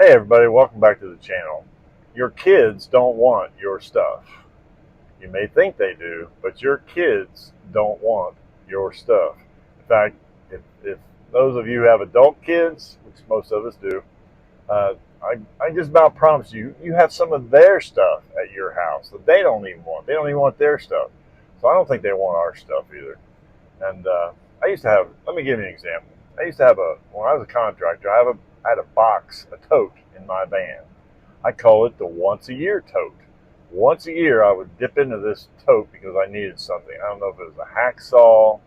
Hey everybody, welcome back to the channel. Your kids don't want your stuff. You may think they do, but your kids don't want your stuff. In fact, if those of you who have adult kids, which most of us do, uh, I just about promise you, you have some of their stuff at your house that they don't even want. They don't even want their stuff. So I don't think they want our stuff either. And I used to have, let me give you an example. I used to have when I was a contractor, I had a box, a tote in my van. I call it the once a year tote. Once a year, I would dip into this tote because I needed something. I don't know if it was a hacksaw,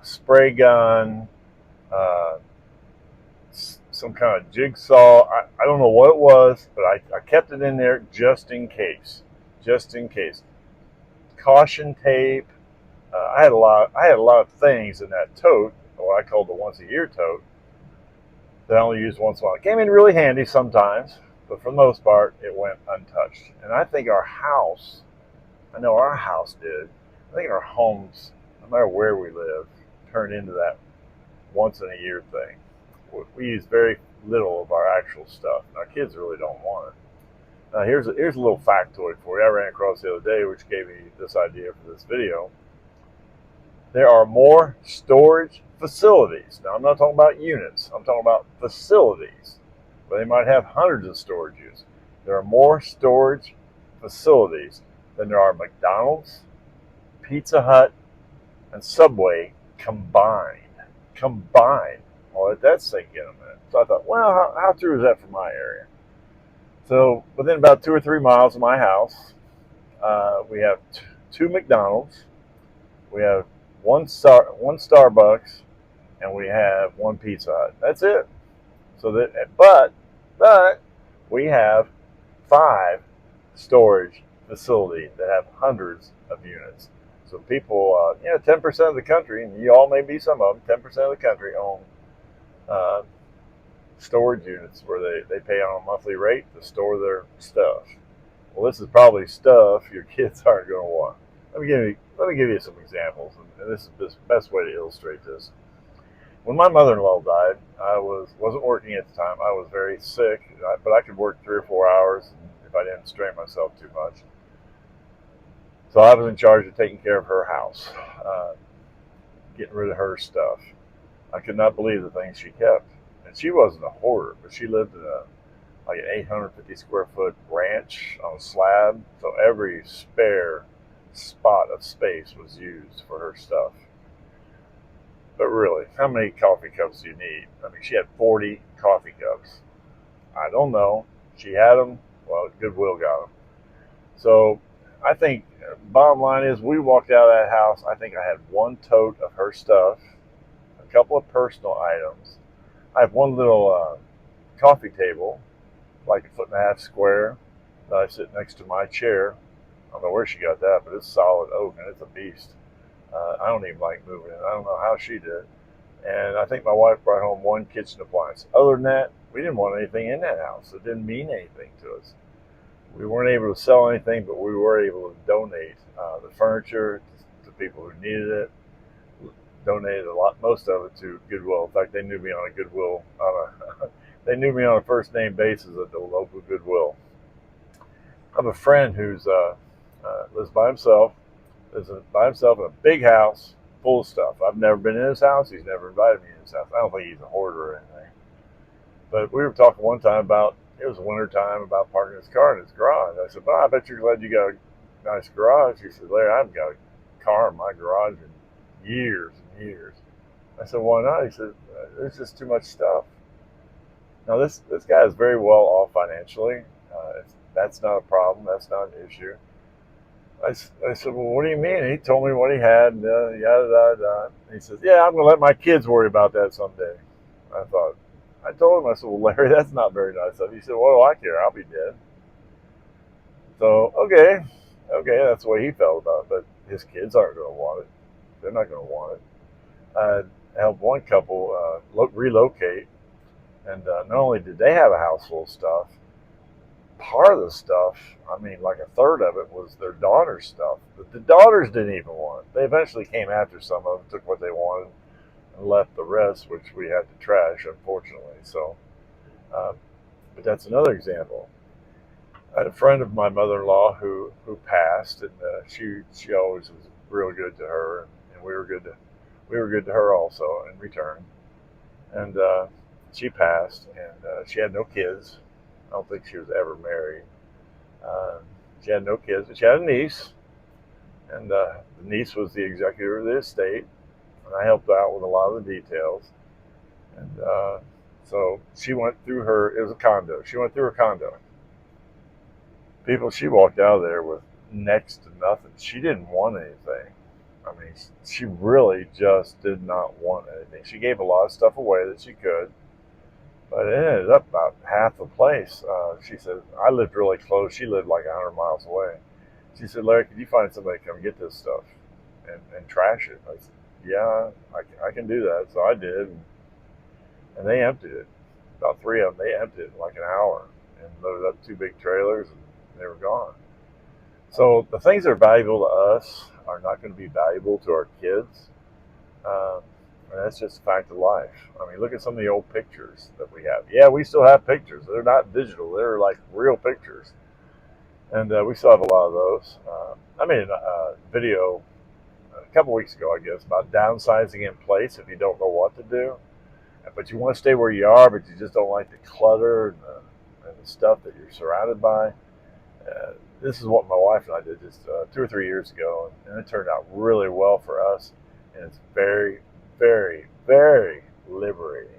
a spray gun, uh, some kind of jigsaw. I don't know what it was, but I kept it in there just in case. Just in case. Caution tape. I had a lot of things in that tote, what I called the once a year tote, that I only used once in a while. It came in really handy sometimes, but for the most part, it went untouched. And I think our house, I know our house did. I think our homes, no matter where we live, turned into that once in a year thing. We use very little of our actual stuff, and our kids really don't want it. Now, here's a little factoid for you. I ran across the other day, which gave me this idea for this video. There are more storage facilities. Now, I'm not talking about units. I'm talking about facilities. But they might have hundreds of storage units. There are more storage facilities than there are McDonald's, Pizza Hut, and Subway combined. Combined. Well, let that sink in a minute. So I thought, well, how true is that for my area? So within about 2 or 3 miles of my house, we have two McDonald's, we have one Starbucks, and we have one Pizza Hut. That's it. So that, but we have 5 storage facilities that have hundreds of units. So people, 10% of the country, and you all may be some of them, 10% of the country own uh, storage units where they pay on a monthly rate to store their stuff. Well, this is probably stuff your kids aren't going to want. Let me give you some examples, and this is the best way to illustrate this. When my mother-in-law died, wasn't working at the time. I was very sick, but I could work 3 or 4 hours if I didn't strain myself too much. So I was in charge of taking care of her house, getting rid of her stuff. I could not believe the things she kept, and she wasn't a hoarder, but she lived in like an 850 square foot ranch on a slab, so every spare spot of space was used for her stuff. But really, how many coffee cups do you need? I mean, she had 40 coffee cups. I don't know. She had them. Well, Goodwill got them. So I think bottom line is we walked out of that house. I think I had one tote of her stuff, a couple of personal items. I have one little coffee table, like 1.5 feet square, that I sit next to my chair. I don't know where she got that, but it's solid oak and it's a beast. I don't even like moving it. I don't know how she did. And I think my wife brought home one kitchen appliance. Other than that, we didn't want anything in that house. It didn't mean anything to us. We weren't able to sell anything, but we were able to donate the furniture to people who needed it. Donated a lot, most of it to Goodwill. In fact, they knew me on a Goodwill, they knew me on a first name basis at the local Goodwill. I have a friend who's lives by himself. Lives by himself in a big house full of stuff. I've never been in his house. He's never invited me in his house. I don't think he's a hoarder or anything. But we were talking one time about, it was winter time, about parking his car in his garage. I said, well, I bet you're glad you got a nice garage. He said, Larry, I haven't got a car in my garage in years and years. I said, why not? He said, there's just too much stuff. Now, this guy is very well off financially. That's not a problem. That's not an issue. I said, well, what do you mean? He told me what he had, yada, yada, yada. He says, yeah, I'm going to let my kids worry about that someday. I told him, I said, well, Larry, that's not very nice of you. He said, what do I care? I'll be dead. So, okay, that's the way he felt about it. But his kids aren't going to want it. They're not going to want it. I helped one couple relocate, and not only did they have a house full of stuff, part of the stuff, I mean, like a third of it was their daughter's stuff. But the daughters didn't even want it. They eventually came after some of them, took what they wanted, and left the rest, which we had to trash, unfortunately. So But that's another example. I had a friend of my mother-in-law who passed, and she always was real good to her, and we were good to her also in return. And she passed, and she had no kids. I don't think she was ever married. Uh, she had no kids, but she had a niece, and the niece was the executor of the estate, and I helped out with a lot of the details. And so she went through her. It was a condo. She went through her condo. People, she walked out of there with next to nothing. She didn't want anything. I mean, she really just did not want anything. She gave a lot of stuff away that she could, but it ended up about half the place. She said, I lived really close. She lived like 100 miles away. She said, Larry, could you find somebody to come get this stuff and trash it? I said, yeah, I can do that. So I did, and they emptied it. About three of them, they emptied it in like an hour and loaded up two big trailers, and they were gone. So the things that are valuable to us are not going to be valuable to our kids. Uh, and that's just a fact of life. I mean, look at some of the old pictures that we have. Yeah, we still have pictures. They're not digital. They're like real pictures. And we still have a lot of those. I made a video a couple weeks ago, I guess, about downsizing in place if you don't know what to do. But you want to stay where you are, but you just don't like the clutter and the stuff that you're surrounded by. This is what my wife and I did just 2 or 3 years ago, and it turned out really well for us. And it's very, very, very liberating.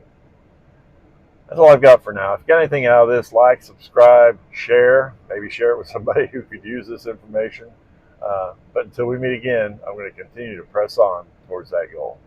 That's all I've got for now. If you got anything out of this, like, subscribe, share. Maybe share it with somebody who could use this information. But until we meet again, I'm going to continue to press on towards that goal.